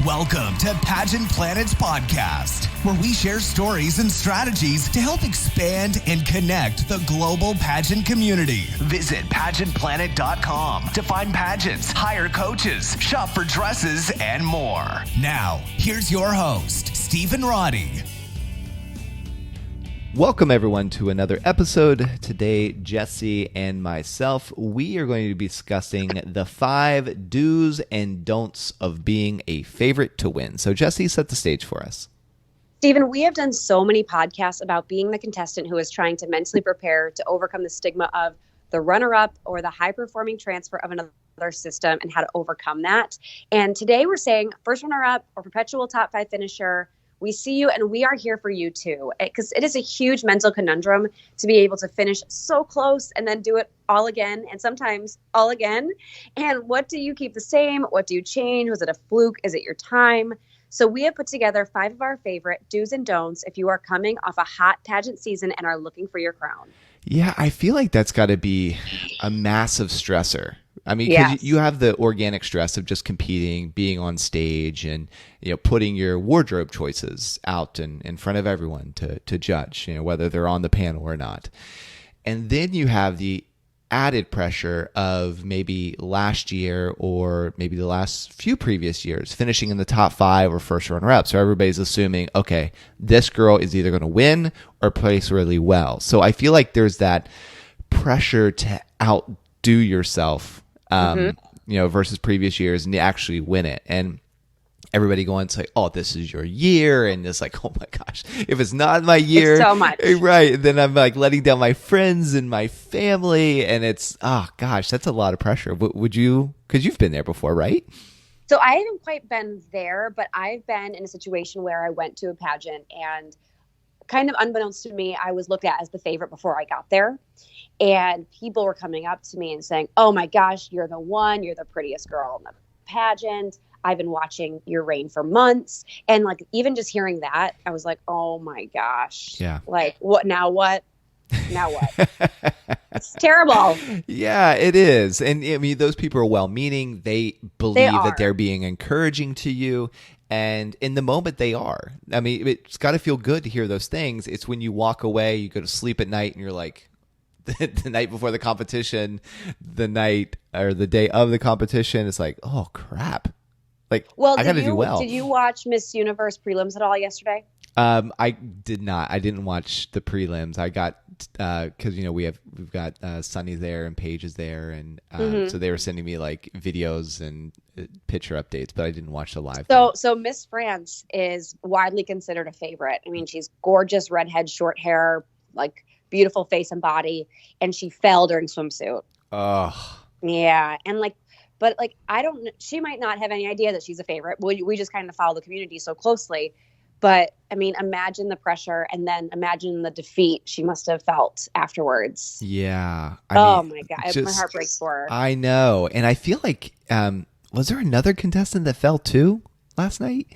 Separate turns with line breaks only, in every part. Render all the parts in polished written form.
Welcome to Pageant Planet's podcast, where we share stories and strategies to help expand and connect the global pageant community. Visit pageantplanet.com to find pageants, hire coaches, shop for dresses, and more. Now, here's your host, Stephen Roddy.
Welcome, everyone, to another episode. Today, Jesse and myself, we are going to be discussing the 5 do's and don'ts of being a favorite to win. So, Jesse, set the stage for us.
Stephen, we have done so many podcasts about being the contestant who is trying to mentally prepare to overcome the stigma of the runner-up or the high-performing transfer of another system and how to overcome that. And today we're saying first runner-up or perpetual top 5 finisher. We see you and we are here for you too, because it is a huge mental conundrum to be able to finish so close and then do it all again and sometimes all again. And what do you keep the same? What do you change? Was it a fluke? Is it your time? So we have put together 5 of our favorite do's and don'ts if you are coming off a hot pageant season and are looking for your crown.
Yeah, I feel like that's got to be a massive stressor. I mean, 'cause
Yes.
you have the organic stress of just competing, being on stage, and putting your wardrobe choices out in front of everyone to judge, whether they're on the panel or not. And then you have the added pressure of maybe last year or maybe the last few previous years finishing in the top 5 or first runner-up. So everybody's assuming, okay, this girl is either going to win or place really well. So I feel like there's that pressure to outdo yourself versus previous years and to actually win it. And everybody going to say, oh, this is your year. And it's like, oh my gosh, if it's not my year,
It's so much.
Right. Then I'm like letting down my friends and my family. And it's, oh gosh, that's a lot of pressure. Would you, because you've been there before, right?
So I haven't quite been there, but I've been in a situation where I went to a pageant and kind of unbeknownst to me, I was looked at as the favorite before I got there. And people were coming up to me and saying, oh my gosh, you're the one, you're the prettiest girl in the pageant. I've been watching your reign for months. And like, even just hearing that, I was like, oh my gosh.
Yeah.
Like, what? Now what? It's terrible.
Yeah, it is. And I mean, those people are well-meaning. They believe
are.
that they're being encouraging to you. And in the moment, they are. I mean, it's got to feel good to hear those things. It's when you walk away, you go to sleep at night, and you're like, the night before the competition, the night or the day of the competition, it's like, oh, crap. Like,
Well,
I got to do well.
Did you watch Miss Universe prelims at all yesterday?
I did not. I didn't watch the prelims. I got because we've got Sunny there and Paige is there, and so they were sending me like videos and picture updates, but I didn't watch the live.
So Miss France is widely considered a favorite. I mean, she's gorgeous, redhead, short hair, like beautiful face and body, and she fell during swimsuit.
Oh,
Yeah, and but I don't. She might not have any idea that she's a favorite. We just kind of follow the community so closely. But I mean, imagine the pressure, and then imagine the defeat she must have felt afterwards.
yeah.
Oh my God, my heart breaks for her.
I know, and I feel like was there another contestant that fell too last night?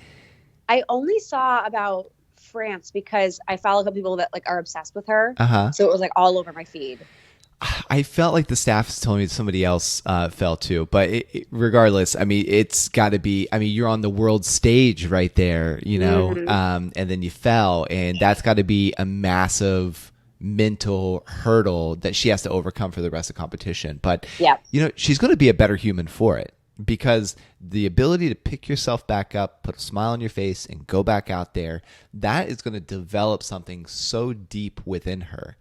I only saw about France because I follow a couple people that are obsessed with her.
Uh-huh.
So it was all over my feed.
I felt like the staff is telling me somebody else fell too, but regardless, I mean, it's got to be. I mean, you're on the world stage right there, and then you fell, and that's got to be a massive mental hurdle that she has to overcome for the rest of the competition. But
Yeah.
She's going to be a better human for it, because the ability to pick yourself back up, put a smile on your face, and go back out there, that is going to develop something so deep within her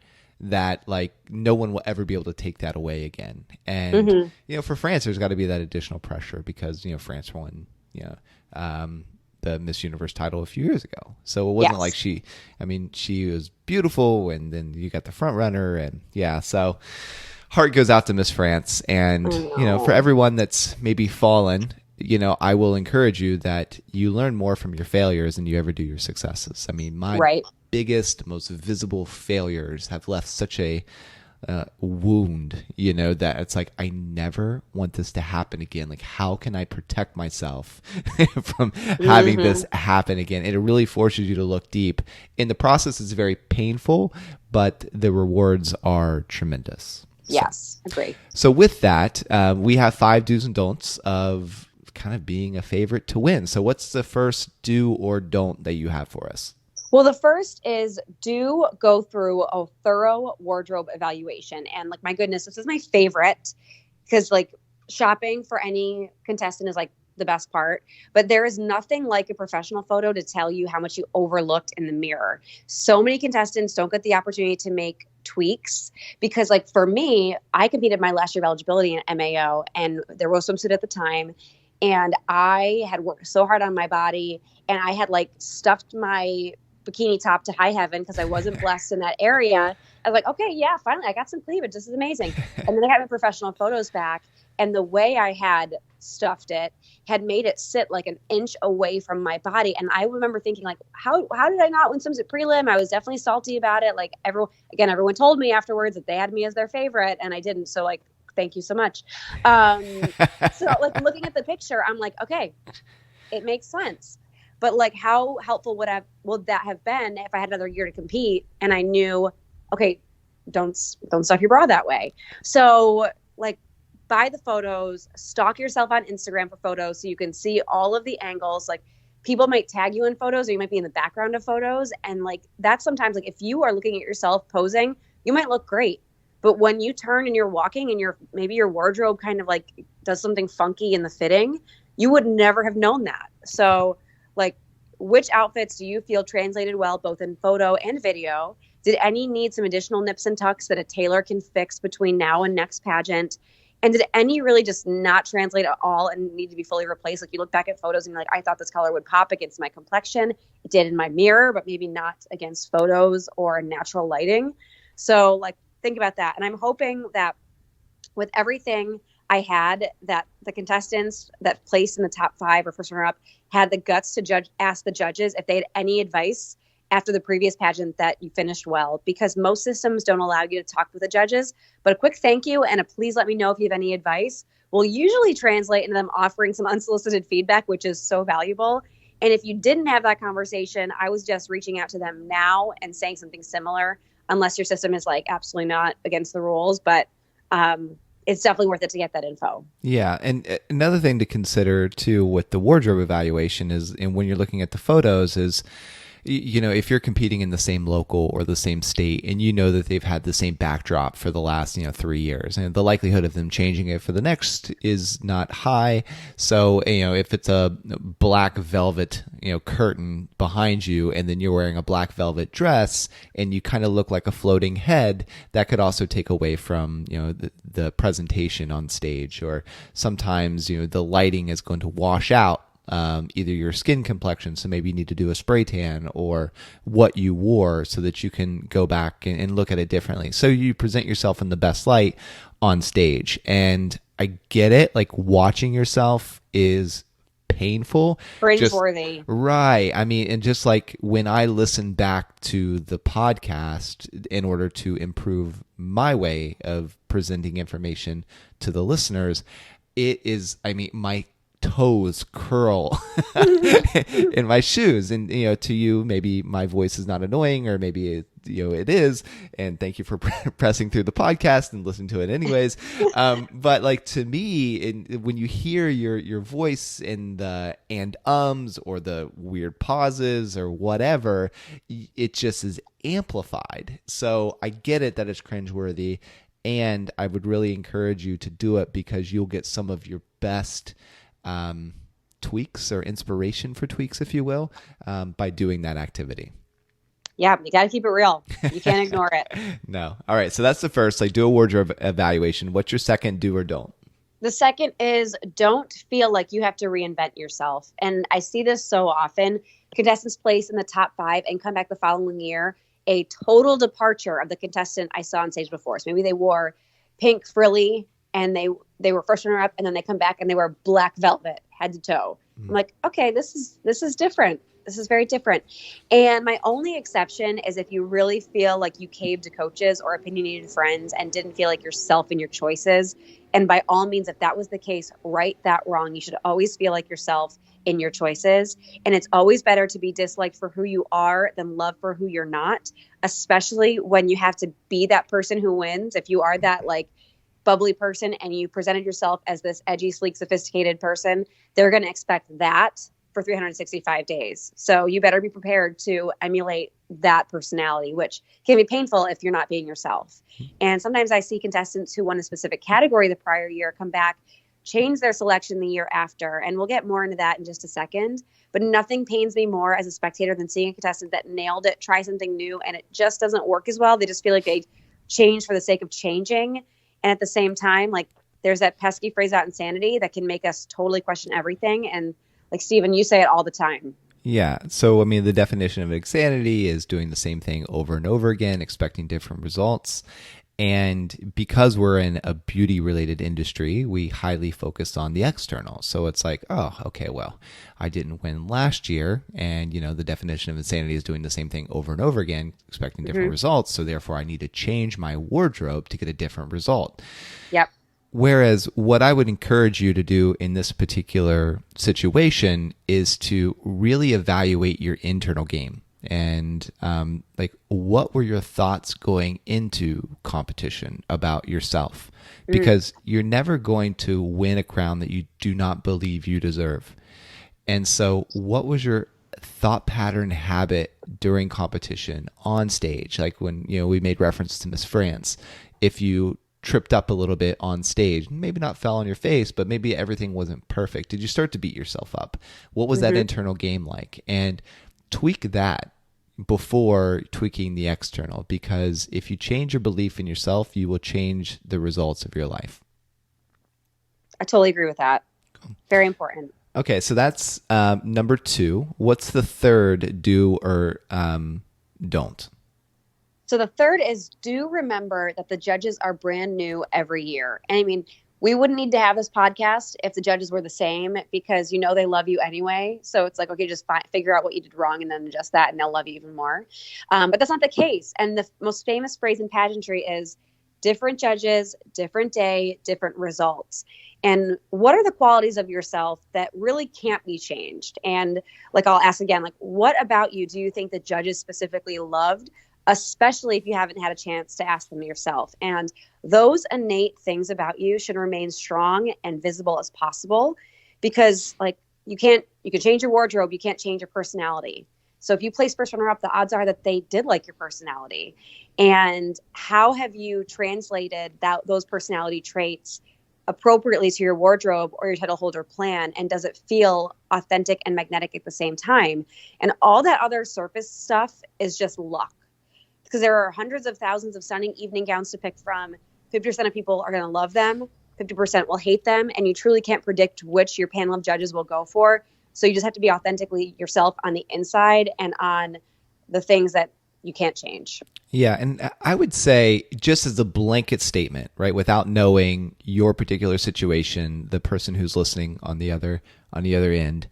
that no one will ever be able to take that away again. And for France, there's got to be that additional pressure because France won the Miss Universe title a few years ago, so it wasn't like she was beautiful, and then you got the front runner, and so heart goes out to Miss France. And for everyone that's maybe fallen, I will encourage you that you learn more from your failures than you ever do your successes. I mean, my biggest, most visible failures have left such a wound, that it's like, I never want this to happen again. Like, how can I protect myself from having this happen again? And it really forces you to look deep. In the process, it's very painful, but the rewards are tremendous.
Yes, agree.
So with that, we have 5 do's and don'ts of kind of being a favorite to win. So what's the first do or don't that you have for us?
Well, the first is do go through a thorough wardrobe evaluation. And like, my goodness, this is my favorite because like shopping for any contestant is like the best part, but there is nothing like a professional photo to tell you how much you overlooked in the mirror. So many contestants don't get the opportunity to make tweaks because like for me, I competed my last year of eligibility in MAO and there was swimsuit at the time. And I had worked so hard on my body and I had like stuffed my bikini top to high heaven because I wasn't blessed in that area. I was like, okay, yeah, finally I got some cleavage. This is amazing. And then I got my professional photos back. And the way I had stuffed it had made it sit like an inch away from my body. And I remember thinking like, how did I not win swimsuit prelim? I was definitely salty about it. Like everyone told me afterwards that they had me as their favorite and I didn't. So like, thank you so much. So like looking at the picture, I'm like, okay, it makes sense. But like, how helpful would that have been if I had another year to compete and I knew, okay, don't stuff your bra that way. So like, buy the photos, stalk yourself on Instagram for photos so you can see all of the angles. Like people might tag you in photos or you might be in the background of photos. And like, that's sometimes like if you are looking at yourself posing, you might look great. But when you turn and you're walking and maybe your wardrobe kind of like does something funky in the fitting, you would never have known that. So like, which outfits do you feel translated well, both in photo and video? Did any need some additional nips and tucks that a tailor can fix between now and next pageant? And did any really just not translate at all and need to be fully replaced? Like you look back at photos and you're like, I thought this color would pop against my complexion. It did in my mirror, but maybe not against photos or natural lighting. So like, think about that. And I'm hoping that with everything I had, that the contestants that placed in the top 5 or first runner up had the guts to ask the judges if they had any advice after the previous pageant that you finished well, because most systems don't allow you to talk with the judges. But a quick thank you and a please let me know if you have any advice will usually translate into them offering some unsolicited feedback, which is so valuable. And if you didn't have that conversation, I was just reaching out to them now and saying something similar, unless your system is like absolutely not against the rules. But it's definitely worth it to get that info.
Yeah. And another thing to consider too with the wardrobe evaluation is, and when you're looking at the photos is, you know, if you're competing in the same local or the same state and you know that they've had the same backdrop for the last, 3 years, and the likelihood of them changing it for the next is not high. So, if it's a black velvet, curtain behind you and then you're wearing a black velvet dress and you kind of look like a floating head, that could also take away from, the presentation on stage. Or sometimes, the lighting is going to wash out either your skin complexion, so maybe you need to do a spray tan, or what you wore so that you can go back and look at it differently. So you present yourself in the best light on stage. And I get it, like watching yourself is painful.
Cringeworthy.
Right. I mean, and just like when I listen back to the podcast in order to improve my way of presenting information to the listeners, it is, my toes curl in my shoes. And to you, maybe my voice is not annoying, or maybe it is, and thank you for pressing through the podcast and listening to it anyways. But like to me, when you hear your voice in the and or the weird pauses or whatever, it just is amplified. So I get it that it's cringeworthy, and I would really encourage you to do it because you'll get some of your best tweaks or inspiration for tweaks, if you will, by doing that activity.
Yeah, you got to keep it real. You can't ignore it.
No. All right. So that's the first, like, do a wardrobe evaluation. What's your second do or don't?
The second is don't feel like you have to reinvent yourself. And I see this so often. Contestants place in the top 5 and come back the following year, a total departure of the contestant I saw on stage before. So maybe they wore pink frilly and they were first runner up, and then they come back and they wear black velvet head to toe. I'm like, okay, this is different. This is very different. And my only exception is if you really feel like you caved to coaches or opinionated friends and didn't feel like yourself in your choices. And by all means, if that was the case, right that wrong. You should always feel like yourself in your choices. And it's always better to be disliked for who you are than loved for who you're not, especially when you have to be that person who wins. If you are that like bubbly person and you presented yourself as this edgy, sleek, sophisticated person, they're going to expect that for 365 days. So you better be prepared to emulate that personality, which can be painful if you're not being yourself. And sometimes I see contestants who won a specific category the prior year come back, change their selection the year after. And we'll get more into that in just a second. But nothing pains me more as a spectator than seeing a contestant that nailed it, try something new, and it just doesn't work as well. They just feel like they changed for the sake of changing. And at the same time, like there's that pesky phrase out insanity that can make us totally question everything. And like Stephen, you say it all the time.
Yeah. So, I mean, the definition of insanity is doing the same thing over and over again, expecting different results. And because we're in a beauty related industry, we highly focus on the external. So it's like, oh, okay, well, I didn't win last year. And, you know, the definition of insanity is doing the same thing over and over again, expecting different results. So therefore I need to change my wardrobe to get a different result.
Yep.
Whereas what I would encourage you to do in this particular situation is to really evaluate your internal game. And like, what were your thoughts going into competition about yourself? Because you're never going to win a crown that you do not believe you deserve. And so what was your thought pattern habit during competition on stage? Like when, you know, we made reference to Miss France. If you tripped up a little bit on stage, maybe not fell on your face, but maybe everything wasn't perfect. Did you start to beat yourself up? What was that internal game like? And tweak that before tweaking the external, because if you change your belief in yourself, you will change the results of your life.
I totally agree with that. Cool. Very important.
Okay, so that's number 2. What's the third do or don't?
So the third is do remember that the judges are brand new every year. And I mean, we wouldn't need to have this podcast if the judges were the same, because you know they love you anyway. So it's like, okay, just figure out what you did wrong and then adjust that and they'll love you even more. But that's not the case. And the most famous phrase in pageantry is different judges, different day, different results. And what are the qualities of yourself that really can't be changed? And like, I'll ask again, like, what about you do you think the judges specifically loved, especially if you haven't had a chance to ask them yourself? And those innate things about you should remain strong and visible as possible, because like you can change your wardrobe, you can't change your personality. So if you place first runner up, the odds are that they did like your personality. And how have you translated those personality traits appropriately to your wardrobe or your title holder plan? And does it feel authentic and magnetic at the same time? And all that other surface stuff is just luck, because there are hundreds of thousands of stunning evening gowns to pick from. 50% of people are going to love them. 50% will hate them. And you truly can't predict which your panel of judges will go for. So you just have to be authentically yourself on the inside and on the things that you can't change.
Yeah. And I would say, just as a blanket statement, right, without knowing your particular situation, the person who's listening on the other end,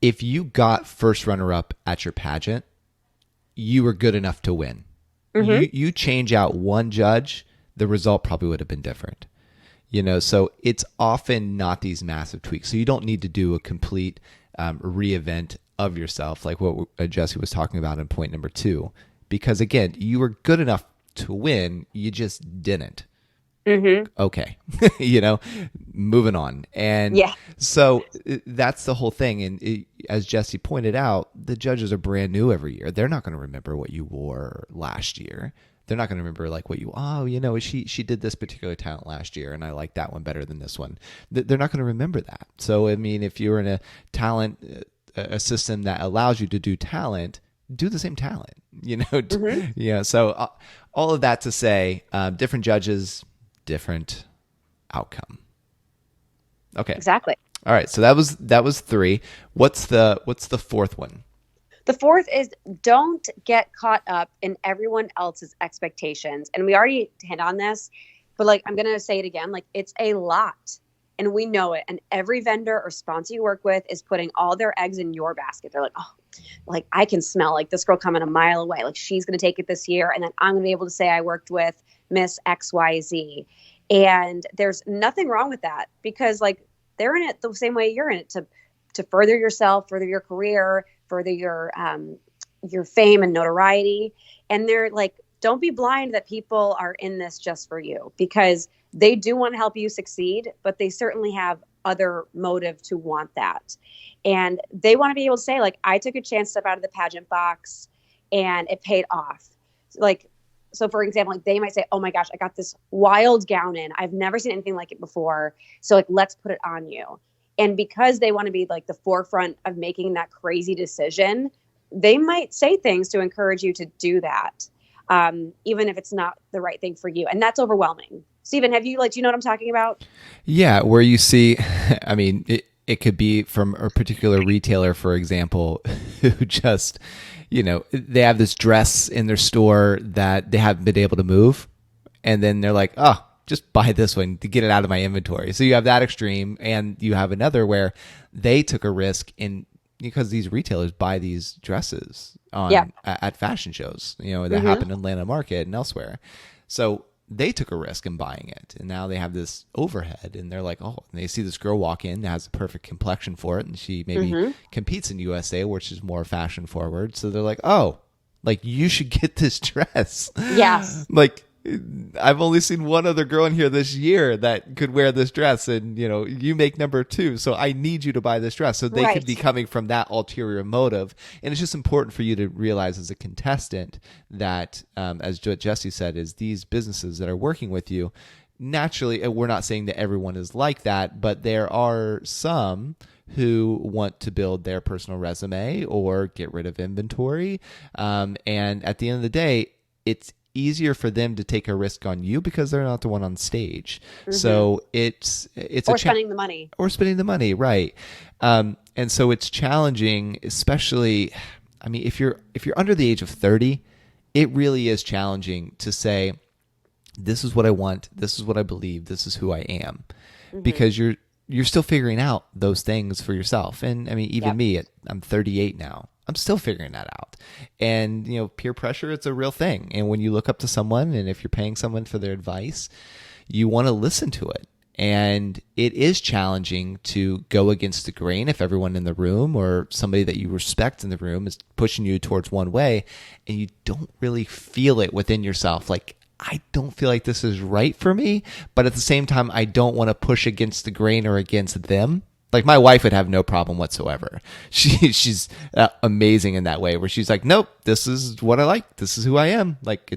if you got first runner up at your pageant, you were good enough to win. You change out one judge, the result probably would have been different. You know, so it's often not these massive tweaks. So you don't need to do a complete reinvent of yourself, like what Jesse was talking about in point number 2, because again, you were good enough to win, you just didn't. Okay, you know, moving on. And so that's the whole thing. And as Jesse pointed out, the judges are brand new every year. They're not going to remember what you wore last year. They're not going to remember like she did this particular talent last year and I like that one better than this one. They're not going to remember that. So, I mean, if you're in a talent, a system that allows you to do talent, do the same talent, you know? Yeah. So all of that to say, different judges, different outcome. Okay.
Exactly.
All right. So that was 3. What's the fourth one?
The fourth is don't get caught up in everyone else's expectations. And we already hit on this, but like, I'm going to say it again, like it's a lot and we know it. And every vendor or sponsor you work with is putting all their eggs in your basket. They're like, oh, like I can smell like this girl coming a mile away. Like she's going to take it this year. And then I'm going to be able to say I worked with Miss XYZ. And there's nothing wrong with that, because like they're in it the same way you're in it, to further yourself, further your career, further your fame and notoriety. And they're like, don't be blind that people are in this just for you, because they do want to help you succeed, but they certainly have other motive to want that. And they want to be able to say, like, I took a chance to step out of the pageant box and it paid off. Like, so for example, like they might say, oh my gosh, I got this wild gown in. I've never seen anything like it before. So like, let's put it on you. And because they want to be like the forefront of making that crazy decision, they might say things to encourage you to do that, even if it's not the right thing for you. And that's overwhelming. Stephen, have you do you know what I'm talking about?
Yeah, where you see, I mean, it could be from a particular retailer, for example, who just, they have this dress in their store that they haven't been able to move. And then they're like, oh, just buy this one to get it out of my inventory. So you have that extreme, and you have another where they took a risk because these retailers buy these dresses at fashion shows, that happen in Atlanta Market and elsewhere. So they took a risk in buying it, and now they have this overhead, and they're like, oh, and they see this girl walk in that has a perfect complexion for it, and she maybe competes in USA, which is more fashion forward. So they're like, oh, like, you should get this dress.
Yes.
Like, I've only seen one other girl in here this year that could wear this dress, and you make number 2, so I need you to buy this dress. So they could be coming from that ulterior motive, and it's just important for you to realize as a contestant that, as Jesse said, is these businesses that are working with you. Naturally, we're not saying that everyone is like that, but there are some who want to build their personal resume or get rid of inventory, and at the end of the day, it's easier for them to take a risk on you because they're not the one on stage. So it's
spending the money,
right? And so it's challenging, especially, I mean, if you're under the age of 30, it really is challenging to say, this is what I want, this is what I believe, this is who I am, because you're still figuring out those things for yourself. And I mean, even me, I'm 38 now. I'm still figuring that out. And, peer pressure, it's a real thing. And when you look up to someone, and if you're paying someone for their advice, you want to listen to it. And it is challenging to go against the grain if everyone in the room or somebody that you respect in the room is pushing you towards one way, and you don't really feel it within yourself. Like, I don't feel like this is right for me, but at the same time, I don't want to push against the grain or against them. Like, my wife would have no problem whatsoever. She's amazing in that way, where she's like, nope, this is what I like. This is who I am. Like,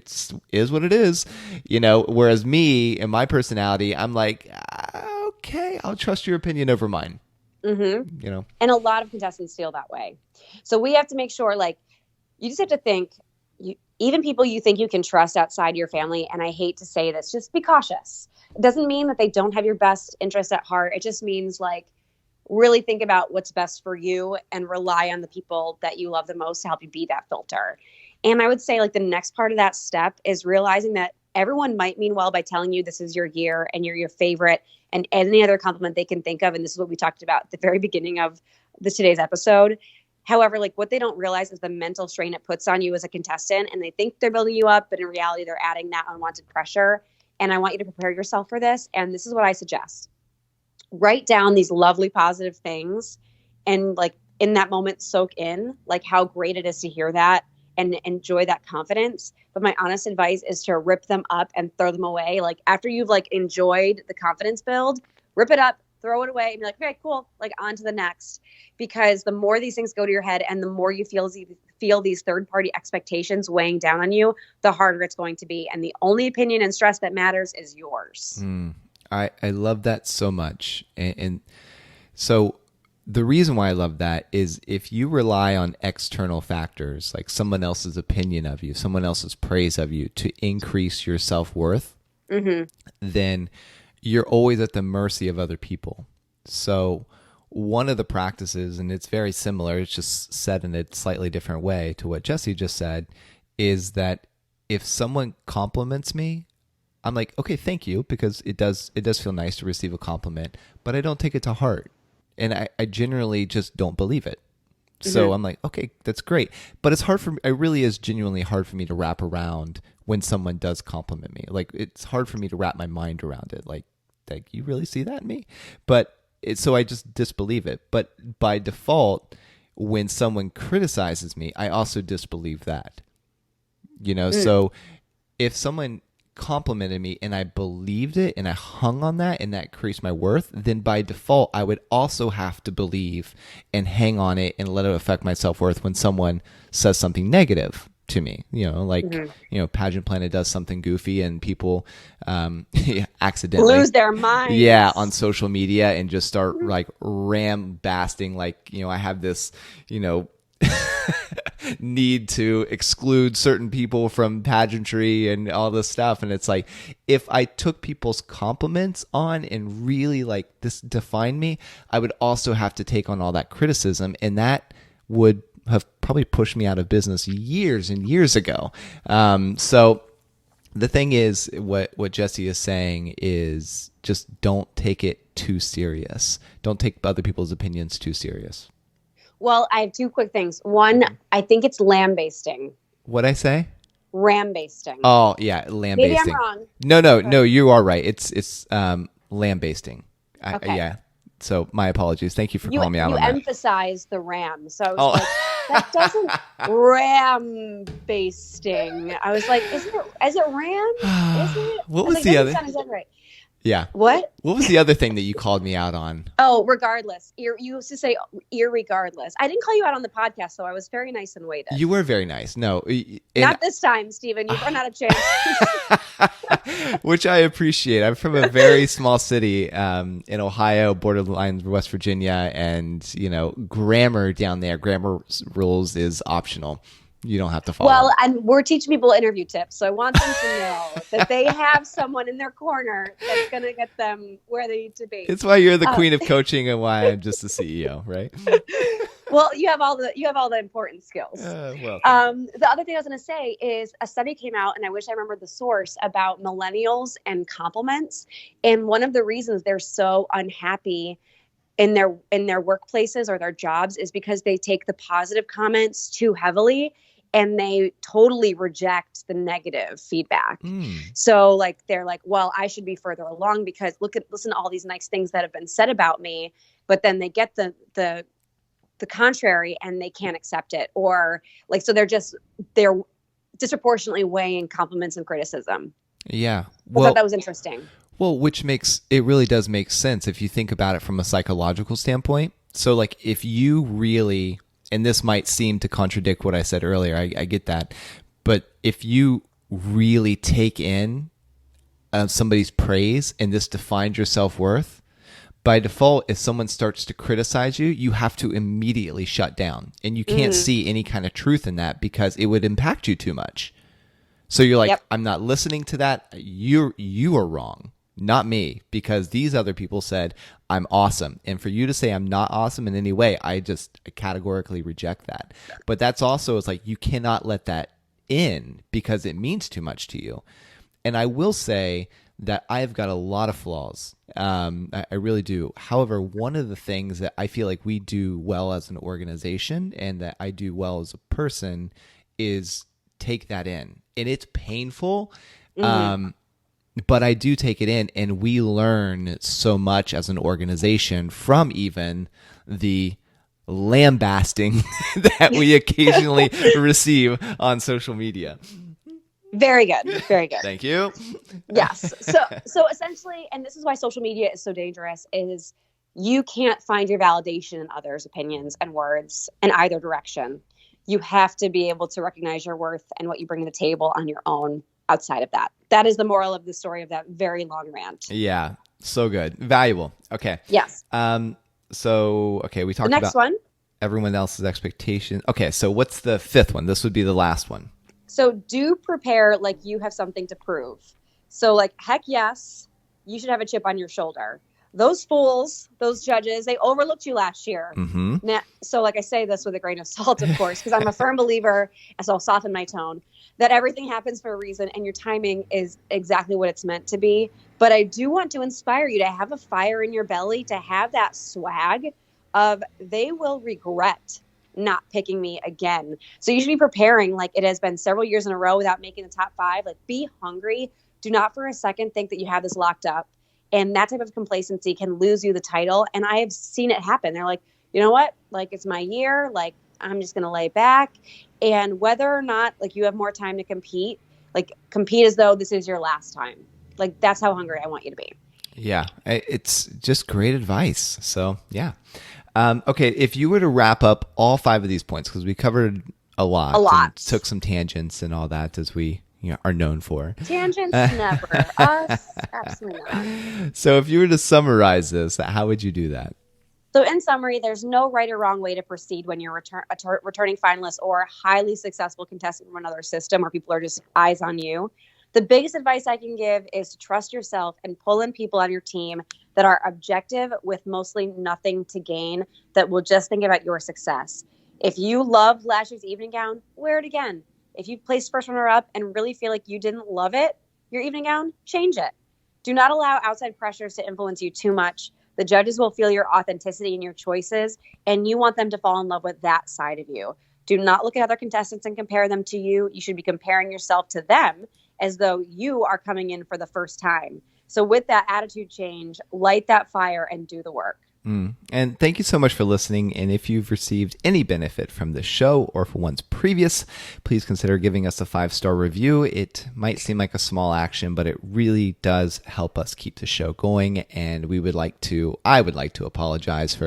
is what it is, whereas me and my personality, I'm like, okay, I'll trust your opinion over mine.
And a lot of contestants feel that way. So we have to make sure, like, you just have to think, even people you think you can trust outside your family, and I hate to say this, just be cautious. It doesn't mean that they don't have your best interest at heart. It just means, like, really think about what's best for you and rely on the people that you love the most to help you be that filter. And I would say, like, the next part of that step is realizing that everyone might mean well by telling you this is your year and you're your favorite and any other compliment they can think of. And this is what we talked about at the very beginning of today's episode. However, like, what they don't realize is the mental strain it puts on you as a contestant, and they think they're building you up, but in reality, they're adding that unwanted pressure. And I want you to prepare yourself for this. And this is what I suggest. Write down these lovely positive things, and, like, in that moment, soak in, like, how great it is to hear that and enjoy that confidence. But my honest advice is to rip them up and throw them away. Like, after you've, like, enjoyed the confidence build, rip it up, throw it away, and be like, okay, cool, like, on to the next. Because the more these things go to your head and the more you feel these third-party expectations weighing down on you, the harder it's going to be. And the only opinion and stress that matters is yours.
I love that so much. And so the reason why I love that is if you rely on external factors, like someone else's opinion of you, someone else's praise of you, to increase your self-worth, then you're always at the mercy of other people. So one of the practices, and it's very similar, it's just said in a slightly different way to what Jesse just said, is that if someone compliments me, I'm like, okay, thank you, because it does feel nice to receive a compliment, but I don't take it to heart. And I generally just don't believe it. So I'm like, okay, that's great. But it's hard for me. It really is genuinely hard for me to wrap around when someone does compliment me. Like, it's hard for me to wrap my mind around it. Like you really see that in me? So I just disbelieve it. But by default, when someone criticizes me, I also disbelieve that. So if someone complimented me and I believed it and I hung on that and that increased my worth, then by default, I would also have to believe and hang on it and let it affect my self-worth when someone says something negative to me, Pageant Planet does something goofy and people accidentally
lose their minds.
Yeah, on social media and just start like rambasting, like, I have this, need to exclude certain people from pageantry and all this stuff. And it's like, if I took people's compliments on and really like this defined me, I would also have to take on all that criticism, and that would have probably pushed me out of business years and years ago. So the thing is, what Jesse is saying is just don't take it too serious. Don't take other people's opinions too serious.
Well, I have two quick things. One, I think it's lambasting.
What'd I say?
Rambasting.
Oh, yeah, lambasting.
Maybe I'm wrong.
No, you are right. It's lambasting.
Okay.
Yeah. So my apologies. Thank you for calling me out on that.
You emphasized the ram. So I was like, that doesn't rambasting. I was like, is it ram? Is it?
What was the other?
Sound exactly right.
Yeah.
What
was the other thing that you called me out on?
Oh, regardless. You used to say irregardless. I didn't call you out on the podcast, so I was very nice and waited.
You were very nice. No.
Not this time, Stephen. You've run out of chance.
Which I appreciate. I'm from a very small city in Ohio, borderline West Virginia, and, grammar down there, grammar rules is optional. You don't have to follow.
Well, and we're teaching people interview tips, so I want them to know that they have someone in their corner that's going to get them where they need to be.
It's why you're the queen of coaching and why I'm just the CEO, right?
Well, you have all the important skills. The other thing I was going to say is a study came out, and I wish I remembered the source, about millennials and compliments. And one of the reasons they're so unhappy in their workplaces or their jobs is because they take the positive comments too heavily and they totally reject the negative feedback. So like, they're like, well, I should be further along because listen to all these nice things that have been said about me, but then they get the contrary and they can't accept it. Or like, so they're disproportionately weighing compliments and criticism.
Yeah.
I thought that was interesting.
Well, it really does make sense if you think about it from a psychological standpoint. So like if you really, and this might seem to contradict what I said earlier, I get that, but if you really take in somebody's praise and this defines your self-worth, by default, if someone starts to criticize you, you have to immediately shut down. And you can't see any kind of truth in that because it would impact you too much. So you're like, I'm not listening to that. You are wrong, not me, because these other people said I'm awesome. And for you to say I'm not awesome in any way, I just categorically reject that. But that's also, it's like you cannot let that in because it means too much to you. And I will say that I've got a lot of flaws. I really do. However, one of the things that I feel like we do well as an organization and that I do well as a person is take that in. And it's painful, but I do take it in, and we learn so much as an organization from even the lambasting that we occasionally receive on social media.
Very good. Very good.
Thank you.
Yes. So essentially, and this is why social media is so dangerous, is you can't find your validation in others' opinions and words in either direction. You have to be able to recognize your worth and what you bring to the table on your own outside of that. That is the moral of the story of that very long rant.
Yeah. So good. Valuable. Okay.
Yes.
We talked
the
about
next one.
Everyone else's expectation. Okay. So what's the fifth one? This would be the last one.
So do prepare like you have something to prove. So like, heck yes, you should have a chip on your shoulder. Those fools, those judges, they overlooked you last year. Now, so like I say this with a grain of salt, of course, because I'm a firm believer, so I'll soften my tone, that everything happens for a reason and your timing is exactly what it's meant to be. But I do want to inspire you to have a fire in your belly, to have that swag of they will regret not picking me again. So you should be preparing like it has been several years in a row without making the top 5. Like, be hungry. Do not for a second think that you have this locked up. And that type of complacency can lose you the title. And I have seen it happen. They're like, you know what? Like, it's my year. Like, I'm just going to lay back. And whether or not, like, you have more time to compete, Like, compete as though this is your last time. Like, that's how hungry I want you to be.
Yeah, it's just great advice. So, yeah. Okay, if you were to wrap up all 5 of these points, because we covered a lot. And took some tangents and all that, as we are known for.
Tangents, never. Us, absolutely not.
So if you were to summarize this, how would you do that?
So in summary, there's no right or wrong way to proceed when you're a returning finalist or a highly successful contestant from another system where people are just eyes on you. The biggest advice I can give is to trust yourself and pull in people on your team that are objective with mostly nothing to gain, that will just think about your success. If you loved last year's evening gown, wear it again. If you placed first runner-up and really feel like you didn't love it, your evening gown, change it. Do not allow outside pressures to influence you too much. The judges will feel your authenticity in your choices, and you want them to fall in love with that side of you. Do not look at other contestants and compare them to you. You should be comparing yourself to them as though you are coming in for the first time. So with that attitude change, light that fire and do the work.
And thank you so much for listening. And if you've received any benefit from this show or for ones previous, please consider giving us a 5-star review. It might seem like a small action, but it really does help us keep the show going. And I would like to apologize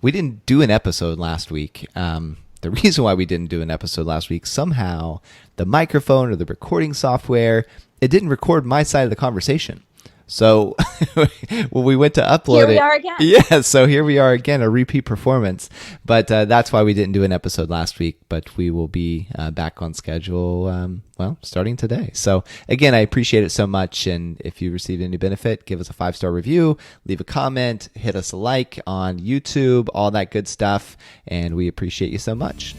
we didn't do an episode last week. The reason why we didn't do an episode last week, somehow the microphone or the recording software, it didn't record my side of the conversation. So when we went to upload
here we are again.
Yeah, so here we are again, a repeat performance. But that's why we didn't do an episode last week. But we will be back on schedule, starting today. So again, I appreciate it so much. And if you received any benefit, give us a 5-star review, leave a comment, hit us a like on YouTube, all that good stuff. And we appreciate you so much.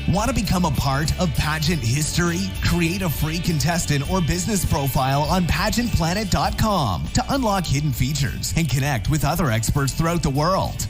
Want to become a part of pageant history? Create a free contestant or business profile on pageantplanet.com to unlock hidden features and connect with other experts throughout the world.